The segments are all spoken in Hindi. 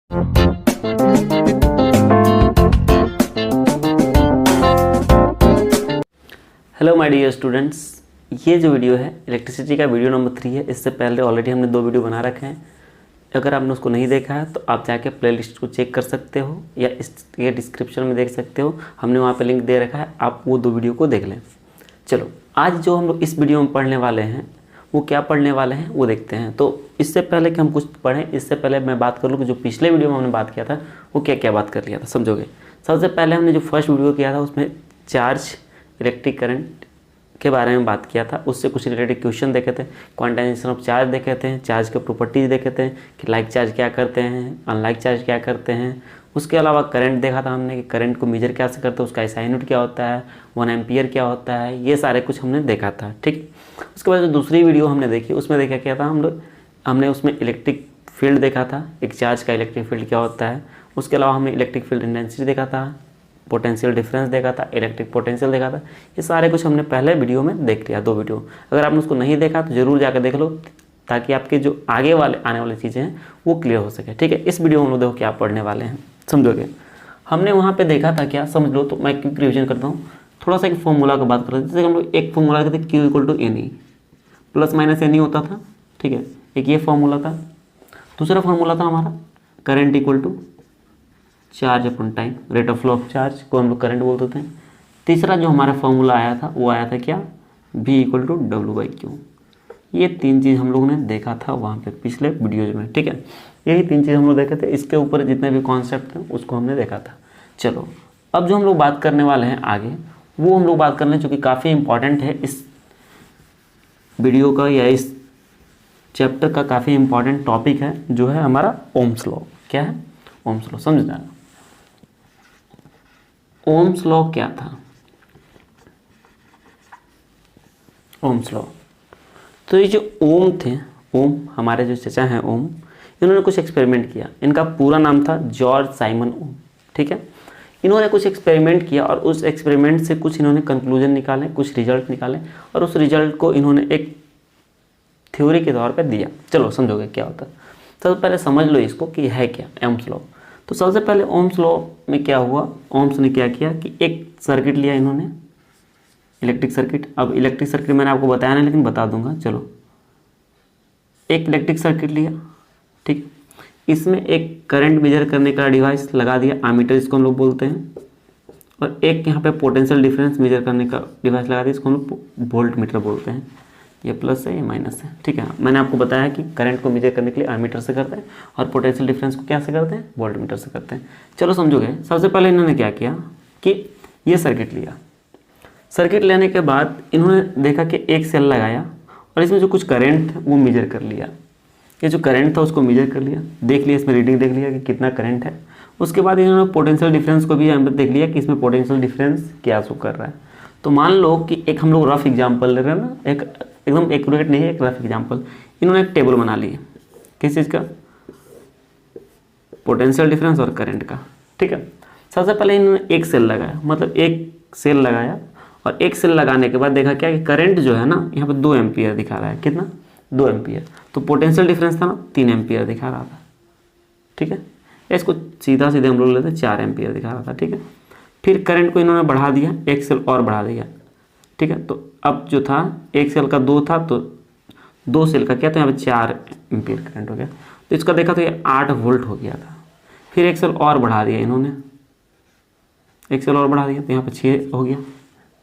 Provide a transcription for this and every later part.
हेलो माय डियर स्टूडेंट्स, ये जो वीडियो है इलेक्ट्रिसिटी का वीडियो नंबर 3 है। इससे पहले ऑलरेडी हमने 2 वीडियो बना रखे हैं। अगर आपने उसको नहीं देखा है तो आप जाके प्लेलिस्ट को चेक कर सकते हो या इसके डिस्क्रिप्शन में देख सकते हो, हमने वहाँ पे लिंक दे रखा है, आप वो 2 वीडियो को देख लें। चलो, आज जो हम लोग इस वीडियो में पढ़ने वाले हैं वो क्या पढ़ने वाले हैं वो देखते हैं। तो इससे पहले कि हम कुछ पढ़ें, इससे पहले मैं बात कर लूँ कि जो पिछले वीडियो में हमने बात किया था वो क्या क्या बात कर लिया था, समझोगे। सबसे पहले हमने जो फर्स्ट वीडियो किया था उसमें चार्ज, इलेक्ट्रिक करंट के बारे में बात किया था। उससे कुछ रिलेटेड क्वेश्चन देखे थे, क्वांटाइजेशन ऑफ चार्ज देखे थे, चार्ज के प्रॉपर्टीज देखे थे कि लाइक चार्ज क्या करते हैं, अनलाइक चार्ज क्या करते हैं। उसके अलावा करंट देखा था हमने कि करंट को मेजर कैसे करते हैं, उसका एसआई यूनिट क्या होता है, 1 एम्पियर क्या होता है, ये सारे कुछ हमने देखा था। ठीक, उसके बाद जो दूसरी वीडियो हमने देखी उसमें देखा क्या था, हमने उसमें इलेक्ट्रिक फील्ड देखा था, एक चार्ज का इलेक्ट्रिक फील्ड क्या होता है। उसके अलावा हमने इलेक्ट्रिक फील्ड इंटेंसिटी देखा था, पोटेंशियल डिफरेंस देखा था, इलेक्ट्रिक पोटेंशियल देखा था। ये सारे कुछ हमने पहले वीडियो में देख लिया, 2 वीडियो। अगर आपने उसको नहीं देखा तो ज़रूर जाकर देख लो, ताकि आपके जो आगे वाले आने वाली चीज़ें हैं वो क्लियर हो सके। ठीक है, इस वीडियो में हम लोग देखो क्या पढ़ने वाले हैं, समझोगे। हमने वहाँ पे देखा था क्या, समझ लो। तो मैं क्विक रिविजन करता हूँ, थोड़ा सा एक फॉर्मूला की बात करते हैं। जैसे हम लोग एक फॉर्मूला कहते हैं Q = NE, plus minus NE होता था। ठीक है, एक ये फॉर्मूला था। दूसरा फॉर्मूला था हमारा current equal to charge upon time, rate of flow of charge को हम लोग करंट बोलते थे। तीसरा जो हमारा फॉर्मूला आया था वो आया था क्या, V = W/Q। ये 3 चीज़ हम लोगों ने देखा था वहाँ पे पिछले वीडियोज में। ठीक है, यही 3 चीज़ हम लोग देखे थे। इसके ऊपर जितने भी कॉन्सेप्ट हैं उसको हमने देखा था। चलो, अब जो हम लोग बात करने वाले हैं आगे, वो हम लोग बात कर लें, जो कि काफ़ी इंपॉर्टेंट है इस वीडियो का या इस चैप्टर का। काफ़ी इंपॉर्टेंट टॉपिक है जो है हमारा ओम्स लॉ। क्या है ओम्स लॉ, समझना। ओम्स लॉ क्या था, ओम्स लॉ। तो ये जो ओम थे, ओम हमारे जो चचा हैं ओम, इन्होंने कुछ एक्सपेरिमेंट किया। इनका पूरा नाम था जॉर्ज साइमन ओम। ठीक है, इन्होंने कुछ एक्सपेरिमेंट किया और उस एक्सपेरिमेंट से कुछ इन्होंने कंक्लूजन निकाले, कुछ रिजल्ट निकाले, और उस रिजल्ट को इन्होंने एक थ्योरी के तौर पे दिया। चलो समझोगे क्या होता है। सबसे पहले समझ लो इसको कि है क्या ओम्स लॉ। तो सबसे पहले ओम्स लॉ में क्या हुआ, ओम्स ने क्या किया कि एक सर्किट लिया इन्होंने, इलेक्ट्रिक सर्किट। अब इलेक्ट्रिक सर्किट मैंने आपको बताया नहीं, लेकिन बता दूंगा। चलो, एक इलेक्ट्रिक सर्किट लिया। ठीक, इसमें एक करंट मेजर करने का डिवाइस लगा दिया, एमीटर इसको हम लोग बोलते हैं, और एक यहाँ पे पोटेंशियल डिफरेंस मेजर करने का डिवाइस लगा दिया, इसको हम लोग वोल्ट मीटर बोलते हैं। ये प्लस है, ये माइनस है। ठीक है, मैंने आपको बताया कि करंट को मेजर करने के लिए एमीटर से करते हैं और पोटेंशियल डिफरेंस को क्या से करते हैं, वोल्ट मीटर से करते हैं। चलो समझोगे। सबसे पहले इन्होंने क्या किया कि ये सर्किट लिया। सर्किट लेने के बाद इन्होंने देखा कि एक सेल लगाया और इसमें जो कुछ करंट था वो मेजर कर लिया। ये जो करंट था उसको मेजर कर लिया, देख लिया, इसमें रीडिंग देख लिया कि कितना करंट है। उसके बाद इन्होंने पोटेंशियल डिफरेंस को भी यहाँ पर देख लिया कि इसमें पोटेंशियल डिफरेंस क्या शो कर रहा है। तो मान लो कि एक हम लोग रफ एग्जाम्पल ले रहे हैं ना, एक एकदम एक्यूरेट नहीं है, एक रफ एग्जाम्पल। इन्होंने एक टेबल बना ली है, किस चीज़ का, पोटेंशियल डिफरेंस और करंट का। ठीक है, सबसे पहले इन्होंने एक सेल लगाया, मतलब एक सेल लगाया, और एक सेल लगाने के बाद देखा क्या कि करंट जो है ना यहाँ पे 2 एम्पियर दिखा रहा है। कितना, 2 एम्पियर। तो पोटेंशियल डिफरेंस था ना 3 एम्पियर दिखा रहा था। ठीक है, इसको सीधा सीधे हम लोग लेते 4 एम्पियर दिखा रहा था। ठीक है, फिर करंट को इन्होंने बढ़ा दिया, एक सेल और बढ़ा दिया। ठीक है, तो अब जो था एक सेल का 2 था, तो 2 सेल का क्या, तो यहाँ पे 4 एम्पियर करंट हो गया। तो इसका देखा तो ये 8 वोल्ट हो गया था। फिर एक सेल और बढ़ा दिया इन्होंने, एक सेल और बढ़ा दिया, तो यहाँ पे 6 हो गया,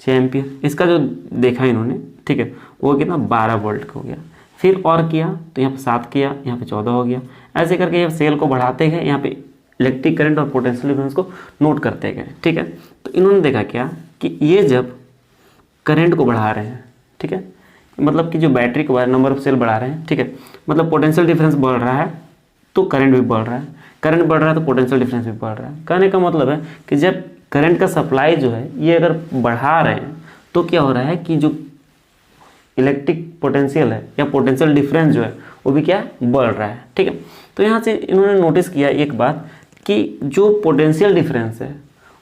6 एम्पियर। इसका जो देखा इन्होंने, ठीक है, वो कितना, 12 वोल्ट का हो गया। फिर और किया तो यहाँ पे 7 किया, यहाँ पे 14 हो गया। ऐसे करके ये सेल को बढ़ाते गए, यहाँ पे इलेक्ट्रिक करंट और पोटेंशियल डिफरेंस को नोट करते गए। ठीक है, तो इन्होंने देखा क्या कि ये जब करंट को बढ़ा रहे हैं, ठीक है, मतलब कि जो बैटरी को नंबर ऑफ सेल बढ़ा रहे हैं, ठीक है, मतलब पोटेंशियल डिफरेंस बढ़ रहा है तो करंट भी बढ़ रहा है, करंट बढ़ रहा है तो पोटेंशियल डिफरेंस भी बढ़ रहा है। कहने का मतलब है कि जब करंट का सप्लाई जो है ये अगर बढ़ा रहे हैं तो क्या हो रहा है कि जो इलेक्ट्रिक पोटेंशियल है या पोटेंशियल डिफरेंस जो है वो भी क्या बढ़ रहा है। ठीक है, तो यहाँ से इन्होंने नोटिस किया एक बात कि जो पोटेंशियल डिफरेंस है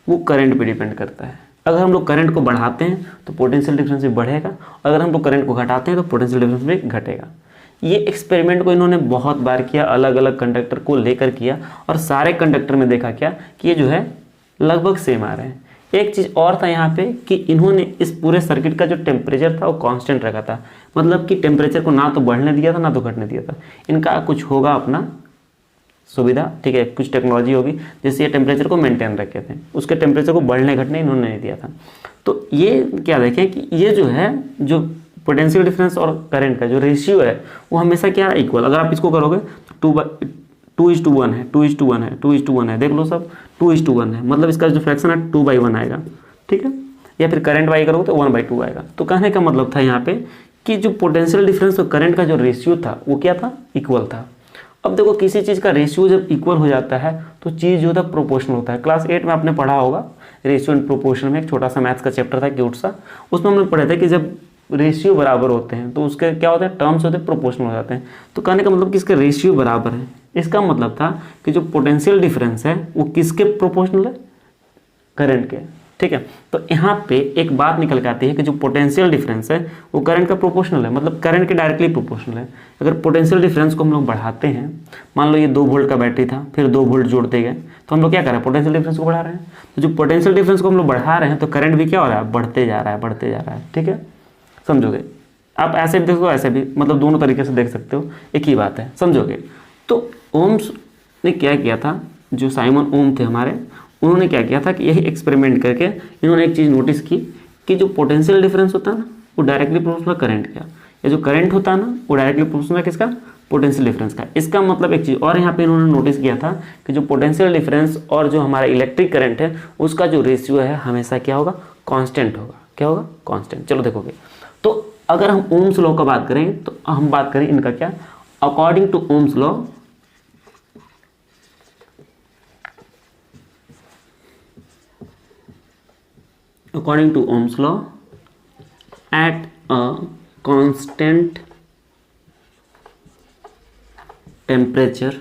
वो करंट पे डिपेंड करता है। अगर हम लोग करंट को बढ़ाते हैं तो पोटेंशियल डिफरेंस भी बढ़ेगा, और अगर हम लोग करंट को घटाते हैं तो पोटेंशियल डिफरेंस भी घटेगा। ये एक्सपेरिमेंट को इन्होंने बहुत बार किया, अलग अलग कंडक्टर को लेकर किया, और सारे कंडक्टर में देखा क्या कि ये जो है लगभग सेम आ रहे हैं। एक चीज़ और था यहाँ पे कि इन्होंने इस पूरे सर्किट का जो टेम्परेचर था वो कांस्टेंट रखा था, मतलब कि टेम्परेचर को ना तो बढ़ने दिया था ना तो घटने दिया था। इनका कुछ होगा अपना सुविधा, ठीक है, कुछ टेक्नोलॉजी होगी जिससे ये टेम्परेचर को मेंटेन रखे थे, उसके टेम्परेचर को बढ़ने घटने इन्होंने नहीं दिया था। तो ये क्या देखें कि ये जो है जो पोटेंशियल डिफरेंस और करंट का जो रेशियो है वो हमेशा क्या है, इक्वल। अगर आप इसको करोगे तो 2:1 है, 2:1 है, 2:1 है, देख लो सब 2:1 है, मतलब इसका जो फ्रैक्शन है 2/1 आएगा, ठीक है। या फिर करंट वाई करोगे तो 1/2 आएगा। तो कहने का मतलब था यहाँ पे कि जो पोटेंशियल डिफरेंस और करंट का जो रेशियो था वो क्या था, इक्वल था। अब देखो किसी चीज़ का रेशियो जब इक्वल हो जाता है तो चीज़ जो था प्रोपोर्शनल होता है। क्लास 8 में आपने पढ़ा होगा रेशियो एंड प्रोपोर्शन में, एक छोटा सा मैथ्स का चैप्टर था क्यूट सा, उसमें हमने पढ़ा था कि जब रेशियो बराबर होते हैं तो उसके क्या होते हैं, टर्म्स होते हैं प्रोपोर्शनल हो जाते हैं। तो कहने का मतलब कि इसके रेशियो बराबर है, इसका मतलब था कि जो पोटेंशियल डिफरेंस है वो किसके प्रोपोर्शनल है, करंट के, ठीक है। तो यहाँ पे एक बात निकल के आती है कि जो पोटेंशियल डिफरेंस है वो करंट का प्रोपोर्शनल है, मतलब करंट के डायरेक्टली प्रोपोर्शनल है। अगर पोटेंशियल डिफरेंस को हम लोग बढ़ाते हैं, मान लो ये 2 वोल्ट का बैटरी था, फिर 2 वोल्ट जोड़ते गए, तो हम लोग क्या कर रहे हैं, पोटेंशियल डिफरेंस को बढ़ा रहे हैं। तो जो पोटेंशियल डिफरेंस को हम लोग बढ़ा रहे हैं तो करंट भी क्या हो रहा है, बढ़ते जा रहा है, बढ़ते जा रहा है, ठीक है, समझोगे। आप ऐसे भी देखो ऐसे भी, मतलब दोनों तरीके से देख सकते हो, एक ही बात है, समझोगे। तो ओम्स ने क्या किया था, जो साइमन ओम थे हमारे, उन्होंने क्या किया था कि यही एक्सपेरिमेंट करके इन्होंने एक चीज़ नोटिस की कि जो पोटेंशियल डिफरेंस होता है ना वो डायरेक्टली प्रोपोर्शनल करंट का, या जो करंट होता है ना वो डायरेक्टली प्रोपोर्शनल किसका, पोटेंशियल डिफरेंस का। इसका मतलब एक चीज़ और यहाँ पे इन्होंने नोटिस किया था कि जो पोटेंशियल डिफरेंस और जो हमारा इलेक्ट्रिक करंट है उसका जो रेशियो है हमेशा क्या होगा, कांस्टेंट होगा। क्या होगा, कांस्टेंट। चलो देखोगे, तो अगर हम ओम्स लॉ का बात करें तो हम बात करें इनका क्या, according to Ohm's law according to Ohm's law, at a constant temperature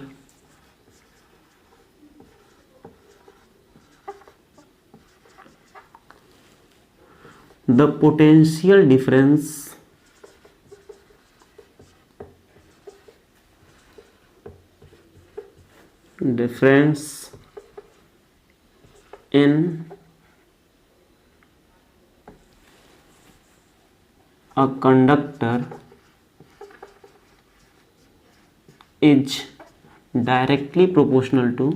the potential difference in a conductor is directly proportional to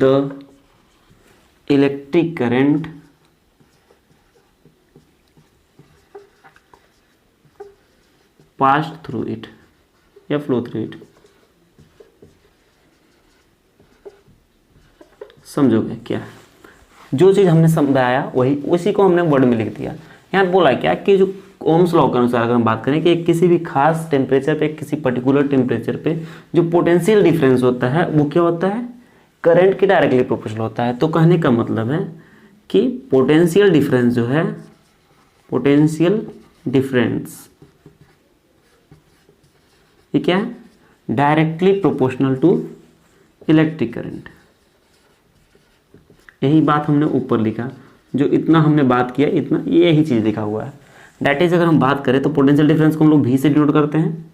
the electric current passed through it या flow through it। समझोगे क्या है, जो चीज़ हमने समझाया वही उसी को हमने वर्ड में लिख दिया। यहाँ बोला क्या कि जो ओम्स लॉ के अनुसार अगर हम बात करें कि किसी भी खास टेम्परेचर पे, किसी पर्टिकुलर टेम्परेचर पे जो पोटेंशियल डिफरेंस होता है वो क्या होता है, करंट के डायरेक्टली प्रोपोर्शनल होता है। तो कहने का मतलब है कि पोटेंशियल डिफरेंस जो है, पोटेंशियल डिफरेंस ये क्या है, directly proportional to electric current. यही बात हमने ऊपर लिखा, जो इतना हमने बात किया इतना यही चीज़ लिखा हुआ है। दैट इज अगर हम बात करें तो पोटेंशियल डिफरेंस को हम लोग V से डिनोट करते हैं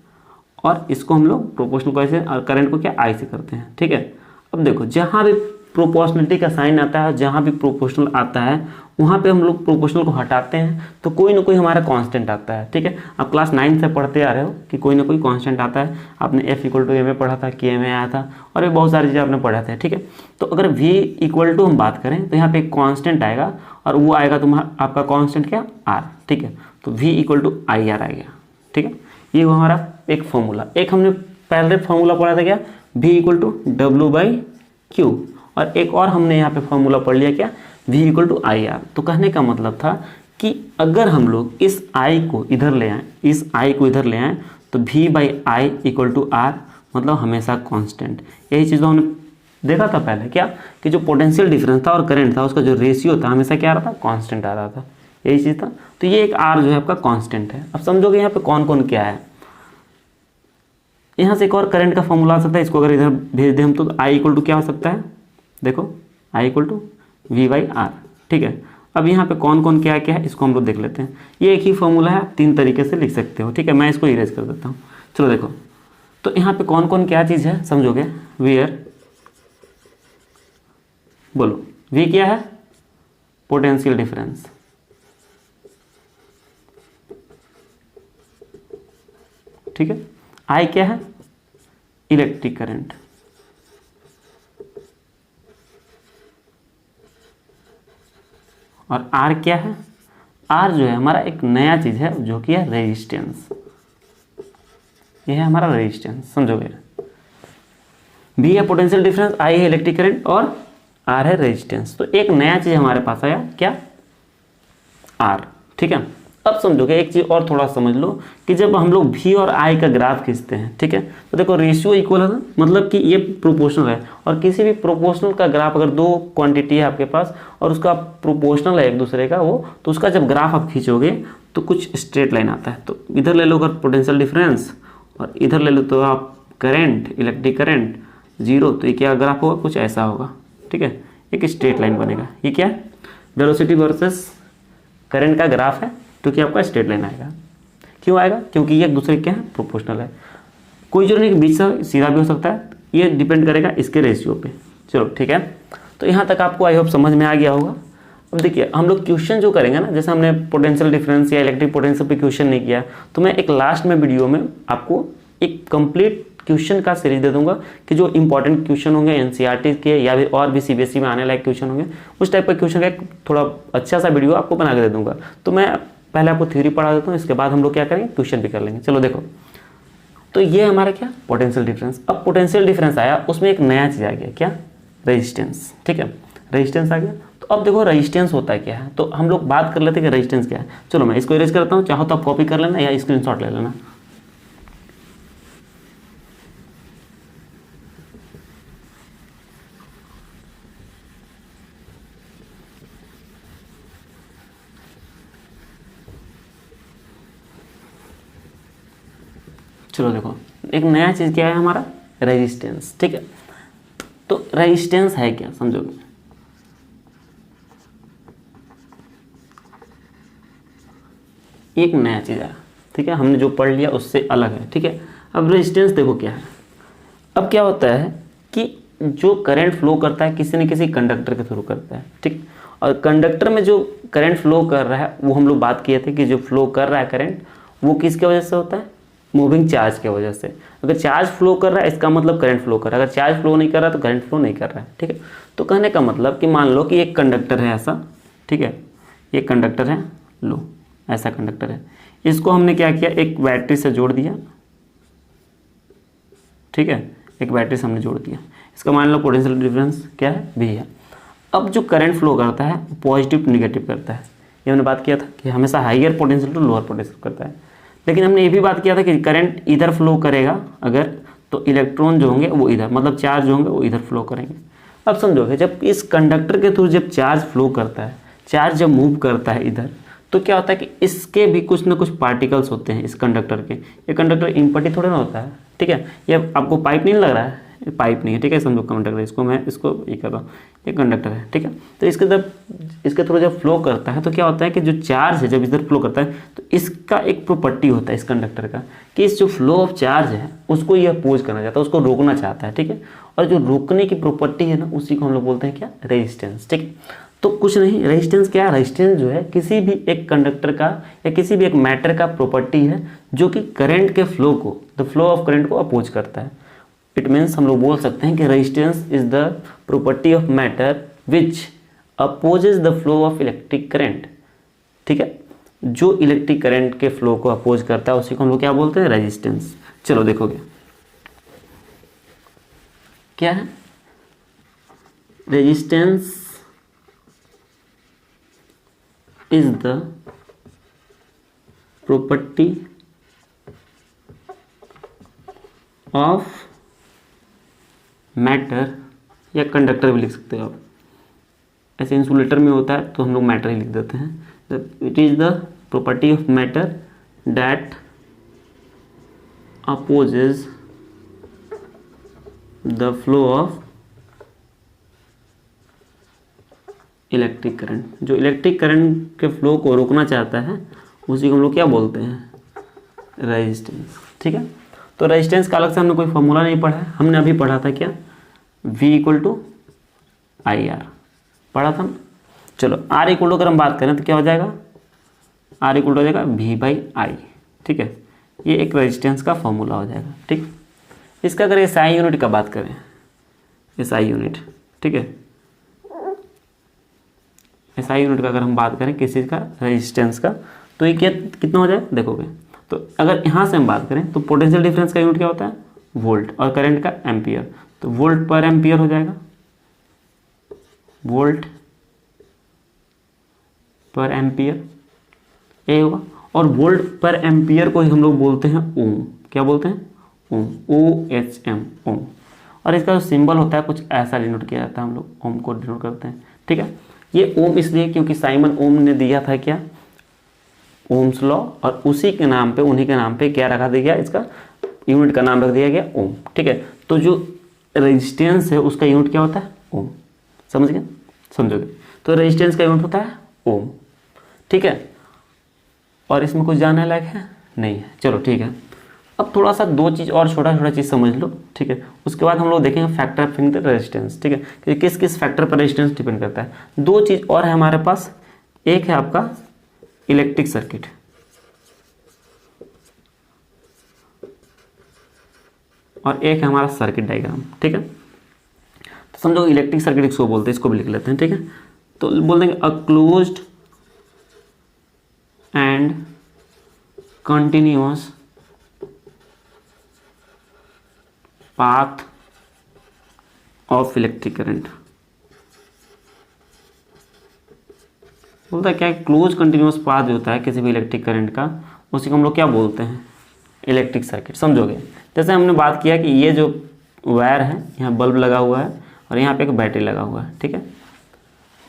और इसको हम लोग प्रोपोर्शनल को ऐसे और करंट को क्या I से करते हैं, ठीक है। अब देखो जहाँ भी प्रोपोर्शनलिटी का साइन आता है, जहाँ भी प्रोपोर्शनल आता है वहाँ पे हम लोग प्रोपोर्शनल को हटाते हैं तो कोई ना कोई हमारा कांस्टेंट आता है, ठीक है। आप क्लास 9 से पढ़ते आ रहे हो कि कोई ना कोई कांस्टेंट आता है। आपने F = a में पढ़ा था, K में आया था और ये बहुत सारी चीज़ें आपने पढ़ा था, ठीक है। तो अगर V = हम बात करें तो यहाँ पे एक कांस्टेंट आएगा और वो आएगा तुम्हारा आपका कांस्टेंट क्या, R, ठीक है। तो V = IR आ गया, ठीक है। ये वो हमारा एक फॉर्मूला। एक हमने पहले फॉर्मूला पढ़ा था क्या, V = W/Q, और एक और हमने यहाँ पे फॉर्मूला पढ़ लिया क्या, V = IR। तो कहने का मतलब था कि अगर हम लोग इस I को इधर ले आएँ, इस I को इधर ले आएँ तो V/I = R, मतलब हमेशा कांस्टेंट। यही चीज़ हमने देखा था पहले क्या, कि जो पोटेंशियल डिफरेंस था और करंट था उसका जो रेशियो था हमेशा क्या आ रहा था, कांस्टेंट आ रहा था। यही चीज़ था। तो ये एक R जो है आपका कांस्टेंट है। अब समझोगे यहाँ पे कौन कौन क्या है। यहाँ से एक और करंट का फॉर्मूला आ सकता है, इसको अगर इधर भेज दें हम तो I = क्या हो सकता है, देखो I = V/R, ठीक है। अब यहाँ पे कौन कौन क्या क्या है इसको हम लोग देख लेते हैं। ये एक ही फॉर्मूला है, आप 3 तरीके से लिख सकते हो, ठीक है। मैं इसको इरेज कर देता हूँ। चलो देखो, तो यहाँ पे कौन कौन क्या चीज़ है समझोगे। वेयर, बोलो वी क्या है, पोटेंशियल डिफरेंस, ठीक है। आई क्या है, इलेक्ट्रिक करंट, और आर क्या है, आर जो है हमारा एक नया चीज है जो कि है रेजिस्टेंस। ये है हमारा रेजिस्टेंस, समझोगे। बी है पोटेंशियल डिफरेंस, आई है इलेक्ट्रिक करंट और आर है रेजिस्टेंस। तो एक नया चीज हमारे पास आया, क्या, आर, ठीक है। अब समझोगे एक चीज और थोड़ा समझ लो कि जब हम लोग भी और आई का ग्राफ खींचते हैं, ठीक है, तो देखो रेशियो इक्वल है ना, मतलब कि ये प्रोपोर्शनल है। और किसी भी प्रोपोर्शनल का ग्राफ, अगर दो क्वांटिटी है आपके पास और उसका प्रोपोर्शनल है एक दूसरे का वो, तो उसका जब ग्राफ आप खींचोगे तो कुछ स्ट्रेट लाइन आता है। तो इधर ले लो अगर पोटेंशियल डिफरेंस और इधर ले लो तो आप करंट, इलेक्ट्रिक करंट 0, तो ये क्या ग्राफ होगा, कुछ ऐसा होगा, ठीक है। एक स्ट्रेट लाइन बनेगा। ये क्या है, वेलोसिटी वर्सेस करंट का ग्राफ है, क्योंकि आपका स्ट्रेट लाइन आएगा। क्यों आएगा, क्योंकि ये एक दूसरे क्या है, प्रोपोर्शनल है। कोई जरूरी नहीं कि बीच से सीधा भी हो सकता है, ये डिपेंड करेगा इसके रेशियो पे। चलो ठीक है, तो यहाँ तक आपको आई होप समझ में आ गया होगा। अब देखिए हम लोग क्वेश्चन जो करेंगे ना, जैसे हमने पोटेंशियल डिफरेंस या इलेक्ट्रिक पोटेंशियल पे क्वेश्चन नहीं किया, तो मैं एक लास्ट में वीडियो में आपको एक कंप्लीट क्वेश्चन का सीरीज दे दूंगा कि जो इंपॉर्टेंट क्वेश्चन होंगे एनसीईआरटी के या भी और भी सीबीएसई में आने लायक क्वेश्चन होंगे, उस टाइप का क्वेश्चन का एक थोड़ा अच्छा सा वीडियो आपको बना के दे दूंगा। तो मैं पहले आपको थ्योरी पढ़ा देता हूँ, इसके बाद हम लोग क्या करेंगे, क्वेश्चन भी कर लेंगे। चलो देखो, तो ये हमारा क्या, पोटेंशियल डिफरेंस। अब पोटेंशियल डिफरेंस आया, उसमें एक नया चीज आ गया, क्या, रेजिस्टेंस, ठीक है। रेजिस्टेंस आ गया, तो अब देखो रेजिस्टेंस होता क्या है, तो हम लोग बात कर लेते हैं कि रेजिस्टेंस क्या है। चलो मैं इसको इरेज करता हूँ, चाहो तो आप कॉपी कर लेना या स्क्रीनशॉट ले लेना। चलो देखो, एक नया चीज क्या है हमारा, रेजिस्टेंस, ठीक है। तो रेजिस्टेंस है क्या, समझोगे। एक नया चीज है, ठीक है, हमने जो पढ़ लिया उससे अलग है, ठीक है। अब रेजिस्टेंस देखो क्या है। अब क्या होता है कि जो करंट फ्लो करता है किसी न किसी कंडक्टर के थ्रू करता है, ठीक। और कंडक्टर में जो करंट फ्लो कर रहा है, वो हम लोग बात किए थे कि जो फ्लो कर रहा है करंट, वो किसके वजह से होता है, मूविंग चार्ज के वजह से। अगर चार्ज फ्लो कर रहा है इसका मतलब करंट फ्लो कर रहा है, अगर चार्ज फ्लो नहीं कर रहा है तो करंट फ्लो नहीं कर रहा है, ठीक है। तो कहने का मतलब कि मान लो कि एक कंडक्टर है ऐसा, ठीक है, ये कंडक्टर है, लो ऐसा कंडक्टर है, इसको हमने क्या किया, एक बैटरी से जोड़ दिया, ठीक है, एक बैटरी से हमने जोड़ दिया। इसका मान लो पोटेंशियल डिफरेंस क्या है, भी है। अब जो करंट फ्लो करता है पॉजिटिव निगेटिव करता है, ये हमने बात किया था कि हमेशा higher potential to lower potential करता है। लेकिन हमने ये भी बात किया था कि करंट इधर फ्लो करेगा अगर, तो इलेक्ट्रॉन जो होंगे वो इधर, मतलब चार्ज होंगे वो इधर फ्लो करेंगे। अब समझोगे जब इस कंडक्टर के थ्रू जब चार्ज फ्लो करता है, चार्ज जब मूव करता है इधर, तो क्या होता है कि इसके भी कुछ ना कुछ पार्टिकल्स होते हैं इस कंडक्टर के। ये कंडक्टर इम्पटी थोड़ा ना होता है, ठीक है। ये आपको पाइप नहीं लग रहा है, ये पाइप नहीं है, ठीक है, समझो कंडक्टर, इसको मैं इसको ये कर रहा हूँ, ये कंडक्टर है, ठीक है। तो इसके जब इसके थ्रू जब फ्लो करता है तो क्या होता है कि जो चार्ज है जब इधर फ्लो करता है तो इसका एक प्रॉपर्टी होता है इस कंडक्टर का कि इस जो फ्लो ऑफ चार्ज है उसको ये अपोज करना चाहता है, उसको रोकना चाहता है, ठीक है। और जो रोकने की प्रॉपर्टी है ना, उसी को हम लोग बोलते हैं क्या, रेजिस्टेंस, ठीक। तो कुछ नहीं, रेजिस्टेंस क्या है, रेजिस्टेंस जो है किसी भी एक कंडक्टर का या किसी भी एक मैटर का प्रॉपर्टी है जो कि करंट के फ्लो को, द फ्लो ऑफ करंट को अपोज करता है। इट मीन्स हम लोग बोल सकते हैं कि resistance is the property of matter which opposes the flow of electric current, ठीक है। जो इलेक्ट्रिक करंट के फ्लो को अपोज करता है उसी को हम लोग क्या बोलते हैं, रेजिस्टेंस। चलो देखोगे क्या है, resistance is the property of matter, या कंडक्टर भी लिख सकते हो आप, ऐसे इंसुलेटर में होता है तो हम लोग मैटर ही लिख देते हैं। It is the property of matter that opposes the flow of electric current, जो इलेक्ट्रिक करंट के फ्लो को रोकना चाहता है उसी को हम लोग क्या बोलते हैं, रेजिस्टेंस। ठीक है, तो रेजिस्टेंस का अलग से हमने कोई फॉर्मूला नहीं पढ़ा है, हमने अभी पढ़ा था क्या, V = IR पढ़ा था। चलो R = अगर हम बात करें तो क्या हो जाएगा, R = हो जाएगा V/I। ठीक है, ये एक रेजिस्टेंस का फॉर्मूला हो जाएगा। ठीक, इसका अगर SI यूनिट का बात करें, SI यूनिट, ठीक है, SI यूनिट का अगर हम बात करें किसी का, रेजिस्टेंस का, तो ये क्या कितना हो जाए देखोगे। तो अगर यहाँ से हम बात करें तो पोटेंशियल डिफरेंस का यूनिट क्या होता है, वोल्ट, और करंट का एम्पियर, तो वोल्ट पर एम्पियर हो जाएगा, वोल्ट पर एम्पियर ये होगा। और वोल्ट पर एम्पियर को ही हम लोग बोलते हैं ओम। क्या बोलते हैं, ओम, OHM, ओम। और इसका जो सिंबल होता है कुछ ऐसा डिनोट किया जाता है, हम लोग ओम को डिनोट करते हैं। ठीक है, ये ओम इसलिए क्योंकि साइमन ओम ने दिया था क्या, ओम्स लॉ, और उसी के नाम पे, उन्हीं के नाम पे क्या रखा दिया गया, इसका यूनिट का नाम रख दिया गया ओम। ठीक है, तो जो रेजिस्टेंस है उसका यूनिट क्या होता है, ओम। समझ गए, समझोगे, तो रेजिस्टेंस का यूनिट होता है ओम। ठीक है, और इसमें कुछ जानने लायक है नहीं है। चलो ठीक है, अब थोड़ा सा दो चीज़ और छोटा छोटा चीज़ समझ लो। ठीक है, उसके बाद हम लोग देखेंगे फैक्टर ऑफ द रेजिस्टेंस। ठीक है, कि किस किस फैक्टर पर रेजिस्टेंस डिपेंड करता है। दो चीज़ और है हमारे पास, एक है आपका इलेक्ट्रिक सर्किट, और एक है हमारा सर्किट डायग्राम। ठीक है, तो समझो इलेक्ट्रिक सर्किट इसको बोलते हैं, इसको भी लिख लेते हैं। ठीक है, तो बोल देंगे a closed end continuous path of electric current. बोलता है क्या, क्लोज कंटिन्यूअस पाथ जो होता है किसी भी इलेक्ट्रिक करंट का, उसी को हम लोग क्या बोलते हैं, इलेक्ट्रिक सर्किट। समझोगे, जैसे हमने बात किया कि ये जो वायर है, यहाँ बल्ब लगा हुआ है और यहाँ पे एक बैटरी लगा हुआ है। ठीक है,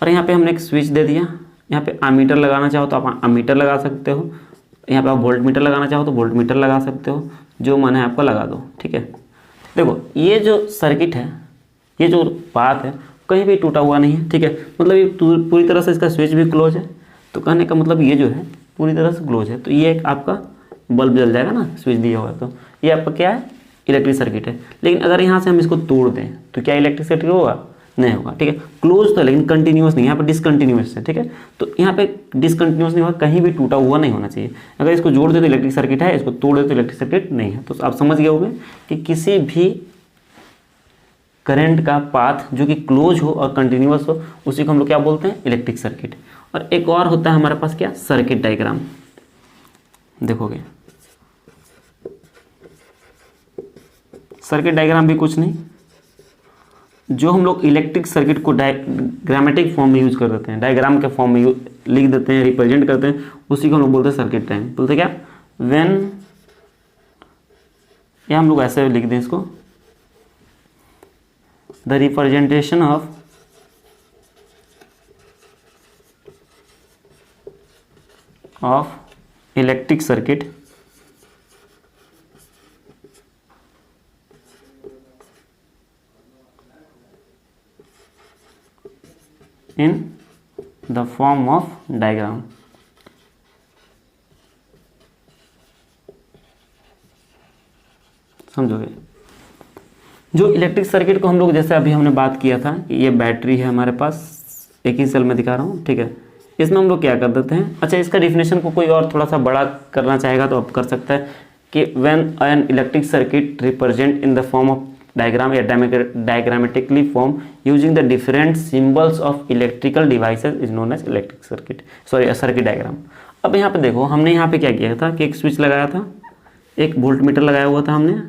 और यहाँ पे हमने एक स्विच दे दिया, यहाँ पे अमीटर लगाना चाहो तो आप अमीटर लगा सकते हो, यहाँ पे आप वोल्ट मीटर लगाना चाहो तो वोल्ट मीटर लगा सकते हो, जो मन है आपको लगा दो। ठीक है, देखो ये जो सर्किट है, ये जो पाथ है कहीं भी टूटा हुआ नहीं है। ठीक है, मतलब ये पूरी तरह से इसका स्विच भी क्लोज है, तो कहने का मतलब ये जो है पूरी तरह से क्लोज है, तो ये एक आपका बल्ब जल जाएगा ना, स्विच दिया हुआ है, तो ये आपका क्या है, इलेक्ट्रिक सर्किट है। लेकिन अगर यहाँ से हम इसको तोड़ दें तो क्या इलेक्ट्रिक सर्किट होगा, नहीं होगा। ठीक है, क्लोज तो है लेकिन कंटिन्यूअस नहीं, यहाँ पे डिसकंटिन्यूअस है। ठीक है, तो यहाँ पे डिसकंटिन्यूअस नहीं होगा, कहीं भी टूटा हुआ नहीं होना चाहिए। अगर इसको जोड़ दे तो इलेक्ट्रिक सर्किट है, इसको तोड़ दे तो इलेक्ट्रिक सर्किट नहीं है। तो आप समझ गए होंगे कि किसी भी करंट का पाथ जो कि क्लोज हो और कंटिन्यूअस हो, उसी को हम लोग क्या बोलते हैं, इलेक्ट्रिक सर्किट। और एक और होता है हमारे पास क्या, सर्किट डायग्राम। देखोगे सर्किट डायग्राम भी कुछ नहीं, जो हम लोग इलेक्ट्रिक सर्किट को ग्रामेटिक फॉर्म में यूज कर देते हैं, डायग्राम के फॉर्म में लिख देते हैं, रिप्रेजेंट करते हैं, उसी को हम लोग बोलते हैं सर्किट डायग्राम। बोलते क्या, व्हेन, या हम लोग ऐसे लिख दें इसको, the representation of electric circuit in the form of diagram। समझोगे, जो इलेक्ट्रिक सर्किट को हम लोग, जैसे अभी हमने बात किया था कि ये बैटरी है हमारे पास, एक ही सेल में दिखा रहा हूँ। ठीक है, इसमें हम लोग क्या कर देते हैं, अच्छा इसका डिफिनेशन को कोई और थोड़ा सा बड़ा करना चाहेगा तो आप कर सकता है कि when an electric circuit represent in the form of diagram या diagrammatically form using the different symbols of electrical devices is known as electric circuit, sorry circuit diagram. अब यहाँ पे देखो, हमने यहाँ पे क्या किया था कि एक स्विच लगाया था, एक वोल्ट मीटर लगाया हुआ था हमने,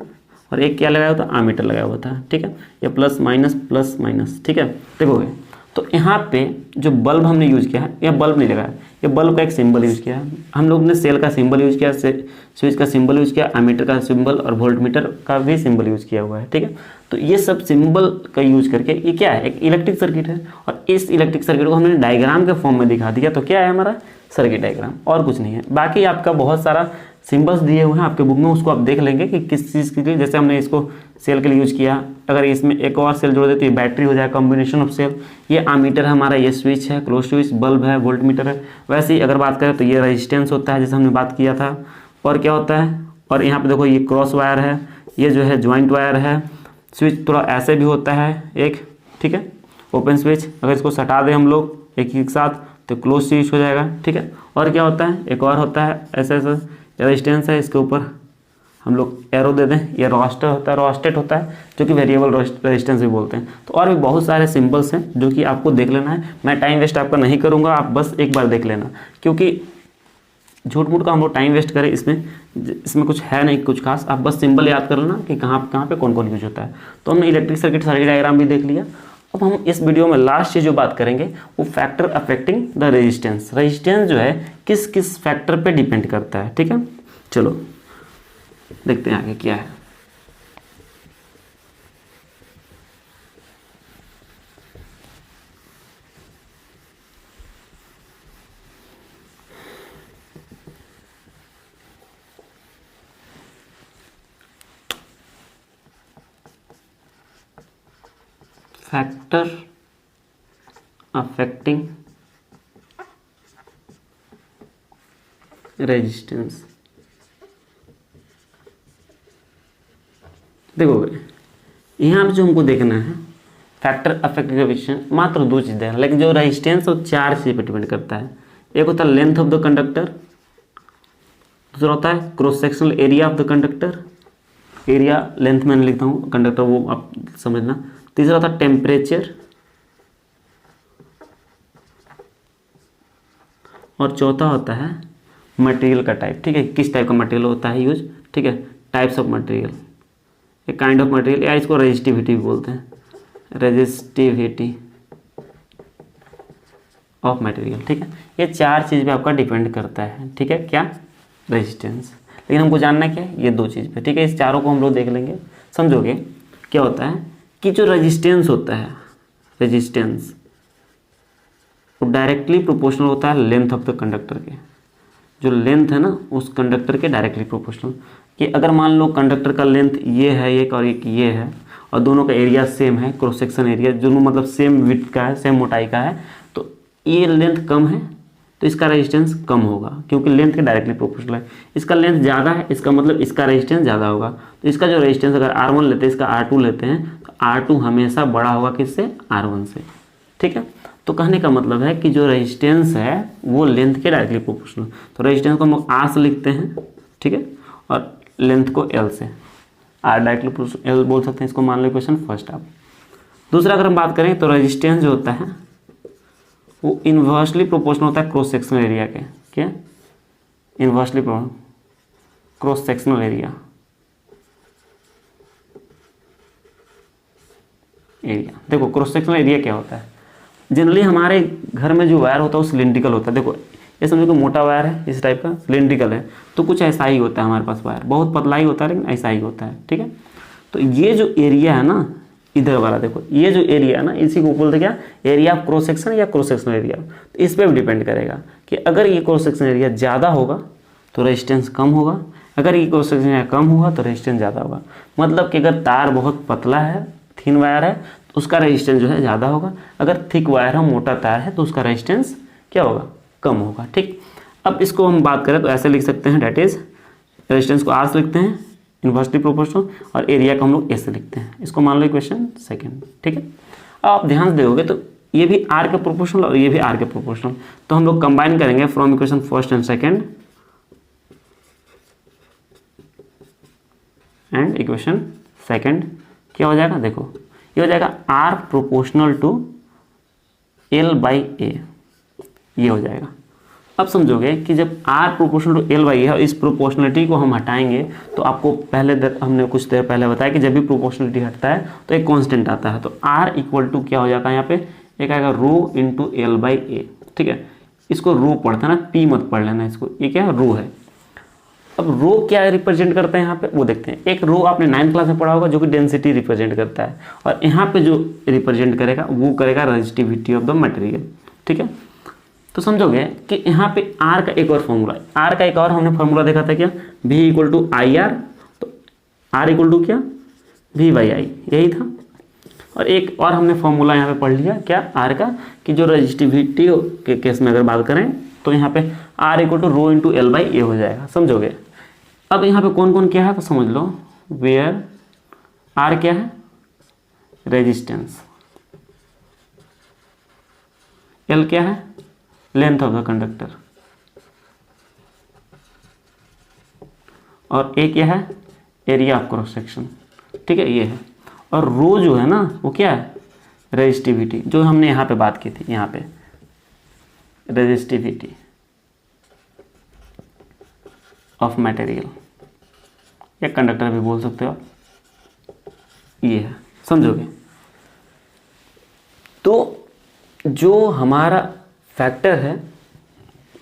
और एक क्या लगाया हुआ था, आमीटर लगाया हुआ था। ठीक है, ये प्लस माइनस। ठीक है, देखोगे तो यहाँ पे जो बल्ब हमने यूज किया है, यह बल्ब नहीं लगाया, ये बल्ब का एक सिंबल यूज किया है हम लोग ने, सेल का सिंबल यूज किया, स्विच का सिंबल यूज किया, एमीटर का सिंबल और वोल्ट मीटर का भी सिंबल यूज किया हुआ है। ठीक है, तो ये सब सिंबल का यूज करके ये क्या है, एक इलेक्ट्रिक सर्किट है, और इस इलेक्ट्रिक सर्किट को हमने डायग्राम के फॉर्म में दिखा दिया, तो क्या है हमारा सर्किट डायग्राम, और कुछ नहीं है। बाकी आपका बहुत सारा सिंबल्स दिए हुए हैं आपके बुक में, उसको आप देख लेंगे कि किस चीज़ के लिए। जैसे हमने इसको सेल के लिए यूज किया, अगर इसमें एक और सेल जोड़ दे तो ये बैटरी हो जाएगा, कॉम्बिनेशन ऑफ सेल। ये आमीटर है हमारा, ये स्विच है, क्लोज स्विच, बल्ब है, वोल्ट मीटर है। वैसे ही अगर बात करें तो ये रेजिस्टेंस होता है, जैसे हमने बात किया था। और क्या होता है, और यहाँ पे देखो ये क्रॉस वायर है, ये जो है ज्वाइंट वायर है। स्विच थोड़ा ऐसे भी होता है एक, ठीक है, ओपन स्विच। अगर इसको सटा दें हम लोग एक ही साथ तो क्लोज स्विच हो जाएगा, ठीक है। और क्या होता है, एक और होता है ऐसे ऐसे रेजिस्टेंस है, इसके ऊपर हम लोग एरो दे दें, ये रोस्टर होता है, रोस्टेट होता है, जो कि वेरिएबल रेजिस्टेंस भी बोलते हैं। तो और भी बहुत सारे सिंबल्स हैं जो कि आपको देख लेना है। मैं टाइम वेस्ट आपका नहीं करूँगा, आप बस एक बार देख लेना, क्योंकि झूठ मूठ का हम लोग टाइम वेस्ट करें इसमें कुछ है नहीं कुछ खास। आप बस सिंबल याद कर लेना कि कहाँ पे कौन कौन यूज होता है। तो हमने इलेक्ट्रिक सर्किट सारी डायग्राम भी देख लिया। अब हम इस वीडियो में लास्ट चीज जो बात करेंगे वो factor affecting the resistance. Resistance जो है किस किस फैक्टर पे डिपेंड करता है, ठीक है। चलो देखते हैं आगे क्या है। Factor affecting resistance. देखो यहाँ पे जो हमको देखना है फैक्टर अफेक्टिंग रेजिस्टेंस, मात्र दो चीज़ देखना, लेकिन जो रेजिस्टेंस वो चार चीज़ पे डिपेंड करता है। एक होता है लेंथ ऑफ द कंडक्टर, दूसरा होता है cross sectional area of the conductor, area length मैंने लिखता हूँ, कंडक्टर वो आप समझना। तीसरा होता है टेम्परेचर, और चौथा होता है मटेरियल का टाइप, ठीक है, किस टाइप का मटेरियल होता है यूज, ठीक है, टाइप्स ऑफ मटेरियल, एक काइंड ऑफ मटेरियल, या इसको रेजिस्टिविटी भी बोलते हैं, रेजिस्टिविटी ऑफ मटेरियल, ठीक है। ये चार चीज़ पे आपका डिपेंड करता है, ठीक है, क्या, रेजिस्टेंस। लेकिन हमको जानना क्या है, ये दो चीज़ पे, ठीक है। इस चारों को हम लोग देख लेंगे, समझोगे। क्या होता है कि जो रेजिस्टेंस होता है, रेजिस्टेंस वो डायरेक्टली प्रोपोर्शनल होता है लेंथ ऑफ द कंडक्टर के। जो लेंथ है ना उस कंडक्टर के डायरेक्टली प्रोपोर्शनल। कि अगर मान लो कंडक्टर का लेंथ ये है एक और एक ये है, और दोनों का एरिया सेम है, क्रॉस सेक्शन एरिया दोनों मतलब सेम विड्थ का है, सेम मोटाई का है, तो ये लेंथ कम है तो इसका रेजिस्टेंस कम होगा, क्योंकि लेंथ के डायरेक्टली प्रोपोर्शनल है। इसका लेंथ ज़्यादा है, इसका मतलब इसका रेजिस्टेंस ज़्यादा होगा। तो इसका जो रेजिस्टेंस अगर R1 लेते हैं, इसका R2 लेते हैं, तो R2 हमेशा बड़ा होगा किससे, R1 से, ठीक है। तो कहने का मतलब है कि जो रेजिस्टेंस है वो लेंथ के डायरेक्टली प्रोपोर्शनल। तो रेजिस्टेंस को हम R से लिखते हैं, ठीक है, और लेंथ को L से, R डायरेक्टली L बोल सकते हैं इसको, मान लो क्वेश्चन फर्स्ट आप। दूसरा अगर हम बात करें तो रेजिस्टेंस जो होता है वो इन्वर्सली प्रोपोर्शनल होता है क्रॉस सेक्शनल एरिया के। क्या, इन्वर्सली क्रॉस सेक्शनल एरिया, देखो क्रॉस सेक्शनल एरिया क्या होता है, जनरली हमारे घर में जो वायर होता है वो सिलिंड्रिकल होता है। देखो ये समझो कि मोटा वायर है, इस टाइप का सिलिंड्रिकल है, तो कुछ ऐसा ही होता है हमारे पास वायर, बहुत पतला ही होता है लेकिन ऐसा ही होता है, ठीक है। तो ये जो एरिया है ना इधर वाला, देखो ये जो एरिया है ना, इसी को बोलते क्या, एरिया ऑफ क्रॉस सेक्शन या क्रॉस सेक्शनल एरिया। तो इस पर भी डिपेंड करेगा कि अगर ये क्रॉस सेक्शन एरिया ज़्यादा होगा तो रेजिस्टेंस कम होगा, अगर ये क्रॉस सेक्शन एरिया कम होगा तो रेजिस्टेंस ज़्यादा होगा। मतलब कि अगर तार बहुत पतला है, थिन वायर है, तो उसका रेजिस्टेंस जो है ज़्यादा होगा, अगर थिक वायर है, मोटा तार है, तो उसका रेजिस्टेंस क्या होगा, कम होगा, ठीक। अब इसको हम बात करें तो ऐसे लिख सकते हैं, डेट इज रेजिस्टेंस को R से लिखते हैं इन्वर्सली प्रोपोर्शनल, और एरिया को हम लोग S से लिखते हैं। इसको मान लो इक्वेशन सेकंड, ठीक है। अब आप ध्यान दोगे तो ये भी R के प्रोपोर्शनल और ये भी R के प्रोपोर्शनल, तो हम लोग कंबाइन करेंगे from equation first and second and equation second. क्या हो जाएगा, देखो ये हो जाएगा R प्रोपोर्शनल टू L/A, ये हो जाएगा। अब समझोगे कि जब R प्रोपोर्शनल टू L/A है और इस प्रोपोर्शनलिटी को हम हटाएंगे, तो आपको पहले हमने कुछ देर पहले बताया कि जब भी प्रोपोर्शनलिटी हटता है तो एक कांस्टेंट आता है। तो R इक्वल टू क्या हो जाता है, यहाँ पे एक आएगा रो इंटू L/A, ठीक है। इसको रो पढ़ता है ना, P मत पढ़ लेना इसको, ये क्या है, रो है। अब रो क्या रिप्रेजेंट करते हैं यहाँ पे वो देखते हैं। एक रो आपने 9th क्लास में पढ़ा होगा जो कि डेंसिटी रिप्रेजेंट करता है, और यहाँ पे जो रिप्रेजेंट करेगा वो करेगा रेजिस्टिविटी ऑफ द मटेरियल, ठीक है। तो समझोगे कि यहाँ पे आर का एक और फॉर्मूला है, आर का एक और हमने फॉर्मूला देखा था क्या, V equal to I R, तो आर इक्वल टू क्या V बाई आई, यही था। और एक और हमने फॉर्मूला यहाँ पे पढ़ लिया क्या आर का, कि जो रजिस्टिविटी के केस में अगर बात करें तो यहाँ पे R equal to rho into L by A हो जाएगा, समझोगे। अब यहाँ पे कौन कौन क्या है तो समझ लो, वेयर आर क्या है रेजिस्टेंस, एल क्या है लेंथ ऑफ द कंडक्टर, और ए क्या है एरिया ऑफ क्रॉस सेक्शन, ठीक है ये है। और रो जो है ना वो क्या है रेजिस्टिविटी, जो हमने यहाँ पे बात की थी, यहाँ पे रेजिस्टिविटी ऑफ मटेरियल या कंडक्टर भी बोल सकते हो आप, ये है, समझोगे। तो जो हमारा फैक्टर है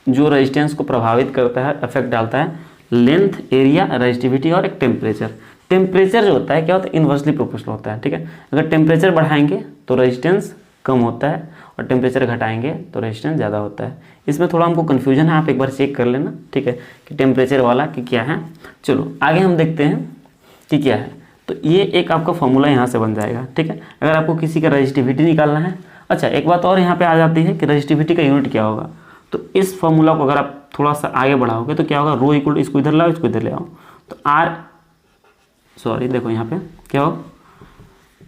जो रेजिस्टेंस को प्रभावित करता है, इफेक्ट डालता है, लेंथ, एरिया, रेजिस्टिविटी और एक टेम्परेचर। टेम्परेचर जो होता है क्या होता है इन्वर्सली प्रोपोर्शनल होता है, ठीक है। अगर टेम्परेचर बढ़ाएंगे तो रेजिस्टेंस कम होता है और टेम्परेचर घटाएंगे तो रेजिस्टेंस ज़्यादा होता है। इसमें थोड़ा हमको कन्फ्यूजन है, आप एक बार चेक कर लेना, ठीक है, कि टेम्परेचर वाला कि क्या है। चलो आगे हम देखते हैं कि क्या है। तो ये एक आपका फॉर्मूला यहाँ से बन जाएगा, ठीक है, अगर आपको किसी का रेजिस्टिविटी निकालना है। अच्छा एक बात और यहाँ पे आ जाती है कि रेजिस्टिविटी का यूनिट क्या होगा। तो इस फॉर्मूला को अगर आप थोड़ा सा आगे बढ़ाओगे तो क्या होगा, रो इक्वल टू, इसको इधर लाओ इसको इधर ले आओ, तो आर सॉरी देखो यहाँ पे क्या होगा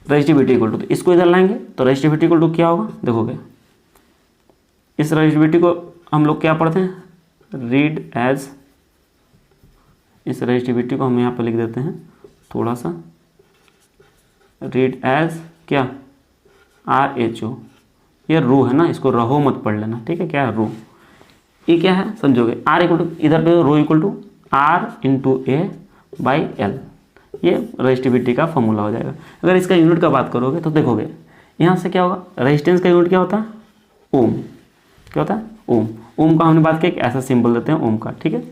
रेजिस्टिविटी इक्वल टू, तो इसको इधर लाएंगे तो रेजिस्टिविटी इक्वल टू क्या होगा, देखोगे इस रेजिस्टिविटी को हम लोग क्या पढ़ते हैं रीड एज, इस रेजिस्टिविटी को हम यहाँ पे लिख देते हैं थोड़ा सा, रीड एज क्या आर एच ओ, ये रो है ना, इसको रहो मत पढ़ लेना, ठीक है, क्या है रो, ये क्या है समझोगे, आर इक्वल टू इधर पे rho equal to R into A by L, ये रेजिस्टिविटी का फॉर्मूला हो जाएगा। अगर इसका यूनिट का बात करोगे तो देखोगे यहाँ से क्या होगा, रेजिस्टेंस का यूनिट क्या होता है ओम, क्या होता है ओम, ओम का हमने बात किया कि ऐसा सिंबल देते हैं ओम का, ठीक है।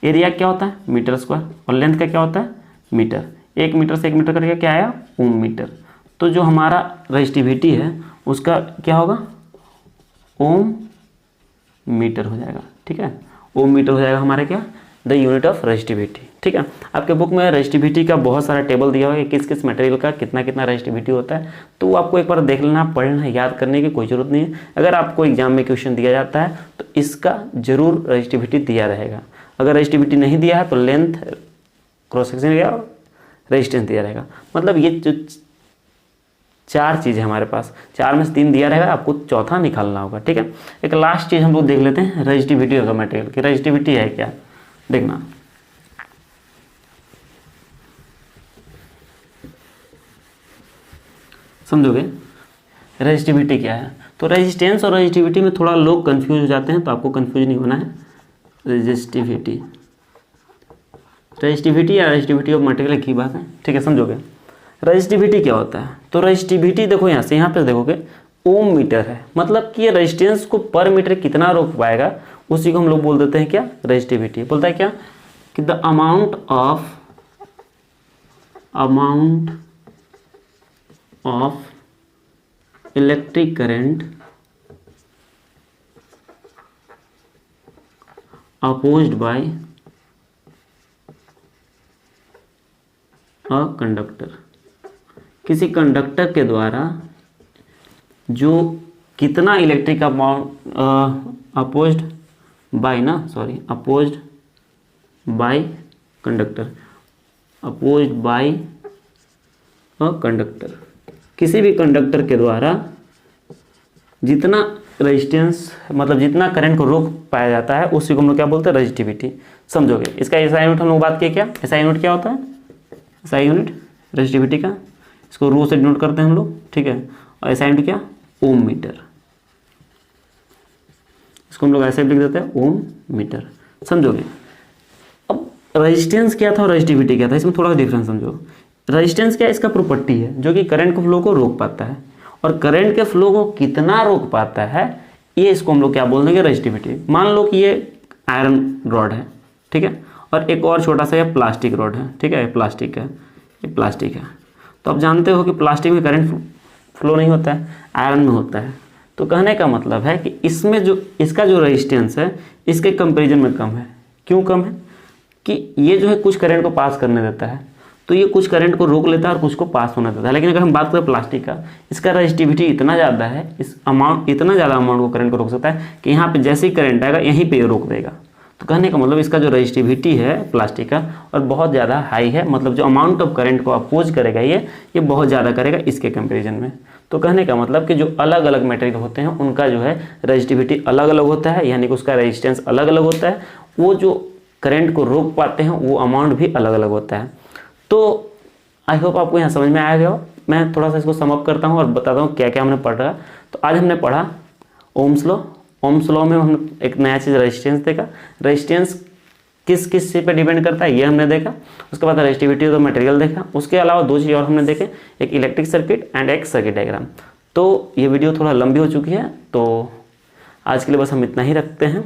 एरिया क्या होता है मीटर स्क्वायर, और लेंथ का क्या होता है मीटर, 1 मीटर से 1 मीटर करके क्या आया ओम मीटर। तो जो हमारा रेजिस्टिविटी है उसका क्या होगा ओम मीटर हो जाएगा, ठीक है, ओम मीटर हो जाएगा हमारे क्या द यूनिट ऑफ रेजिस्टिविटी, ठीक है। आपके बुक में रेजिस्टिविटी का बहुत सारा टेबल दिया हुआ है, किस किस मटेरियल का कितना कितना रेजिस्टिविटी होता है, तो वो आपको एक बार देख लेना, पढ़ लेना, याद करने की कोई ज़रूरत नहीं है। अगर आपको एग्जाम में क्वेश्चन दिया जाता है तो इसका जरूर रेजिस्टिविटी दिया रहेगा, अगर रेजिस्टिविटी नहीं दिया है तो लेंथ, क्रॉस सेक्शन या रेजिस्टेंस दिया रहेगा। मतलब ये जो 4 चीज़ है हमारे पास, 4 में से 3 दिया रहेगा, आपको चौथा निकालना होगा, ठीक है। एक लास्ट चीज़ हम लोग देख लेते हैं रेजिस्टिविटी ऑफ द मटेरियल की, रेजिस्टिविटी है क्या देखना। समझोगे रेजिस्टिविटी क्या है, तो रेजिस्टेंस और रेजिस्टिविटी में थोड़ा लोग कंफ्यूज हो जाते हैं, तो आपको कंफ्यूज नहीं होना है। रेजिस्टिविटी या रेजिस्टिविटी ऑफ मटेरियल की बात है, ठीक है, समझोगे। रेजिस्टिविटी क्या होता है, तो रेजिस्टिविटी देखो यहाँ पे देखोगे ओम मीटर है, मतलब कि ये रेजिस्टेंस को पर मीटर कितना रोक पाएगा उसी को हम लोग बोल देते हैं क्या रेजिस्टिविटी। बोलता है क्या कि the amount of electric current opposed by a conductor, किसी कंडक्टर के द्वारा जो कितना electric amount opposed by conductor, opposed by a conductor, किसी भी कंडक्टर के द्वारा जितना रेजिस्टेंस मतलब जितना करंट को रोक पाया जाता है उसी को हम लोग क्या बोलते हैं रेजिस्टिविटी। समझोगे इसका एसआई यूनिट हम लोग बात किए क्या, एसआई यूनिट क्या होता है, एसआई यूनिट रेजिस्टिविटी का, इसको रो से डिनोट करते हैं हम लोग, ठीक है। और एसआई यूनिट क्या ओम मीटर, इसको हम लोग ऐसे लिख देते हैं ओम मीटर, समझोगे। अब रेजिस्टेंस क्या था और रेजिस्टिविटी क्या था, इसमें थोड़ा डिफरेंस समझो। रेजिस्टेंस क्या है, इसका प्रॉपर्टी है जो कि करंट के फ्लो को रोक पाता है, और करंट के फ्लो को कितना रोक पाता है ये इसको हम लोग क्या बोल देंगे रेजिस्टिविटी। मान लो कि ये आयरन रॉड है, ठीक है, और एक और छोटा सा ये प्लास्टिक रॉड है, ठीक है, ये प्लास्टिक है, ये प्लास्टिक है। तो आप जानते हो कि प्लास्टिक में करंट फ्लो नहीं होता है, आयरन में होता है। तो कहने का मतलब है कि इसमें जो इसका जो रेजिस्टेंस है इसके कंपैरिजन में कम है। क्यों कम है? कि ये जो है कुछ करंट को पास करने देता है, तो ये कुछ करंट को रोक लेता है और कुछ को पास होने देता है। लेकिन अगर हम बात करें प्लास्टिक का, इसका रेजिस्टिविटी इतना ज़्यादा है, इस अमाउंट इतना ज़्यादा अमाउंट को करंट को रोक सकता है कि यहाँ पे जैसे ही करंट आएगा यहीं पे ये रोक देगा। तो कहने का मतलब इसका जो रेजिस्टिविटी है प्लास्टिक का और बहुत ज़्यादा हाई है, मतलब जो अमाउंट ऑफ करंट को अपोज करेगा ये बहुत ज़्यादा करेगा इसके कंपेरिजन में। तो कहने का मतलब कि जो अलग अलग मटेरियल होते हैं उनका जो है रेजिस्टिविटी अलग अलग होता है, यानी कि उसका रेजिस्टेंस अलग अलग होता है, वो जो करंट को रोक पाते हैं वो अमाउंट भी अलग अलग होता है। तो आई होप आपको यहाँ समझ में आ गया हो। मैं थोड़ा सा इसको समअप करता हूँ और बताता हूँ क्या क्या हमने पढ़ा। तो आज हमने पढ़ा ओम्स लॉ। ओम्स लॉ में हमने एक नया चीज़ रेजिस्टेंस देखा। रेजिस्टेंस किस किस चीज़ पे डिपेंड करता है ये हमने देखा। उसके बाद रेजिस्टिविटी ऑफ मटेरियल देखा। उसके अलावा दो चीज़ और हमने देखे, एक इलेक्ट्रिक सर्किट एंड एक सर्किट डायग्राम। तो ये वीडियो थोड़ा लंबी हो चुकी है, तो आज के लिए बस हम इतना ही रखते हैं।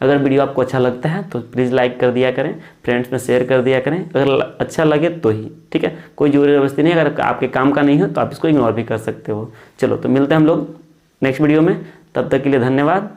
अगर वीडियो आपको अच्छा लगता है तो प्लीज़ लाइक कर दिया करें, फ्रेंड्स में शेयर कर दिया करें, अगर अच्छा लगे तो ही, ठीक है। कोई जोर जबरदस्ती नहीं, अगर आपके काम का नहीं हो तो आप इसको इग्नोर भी कर सकते हो। चलो तो मिलते हैं हम लोग नेक्स्ट वीडियो में, तब तक के लिए धन्यवाद।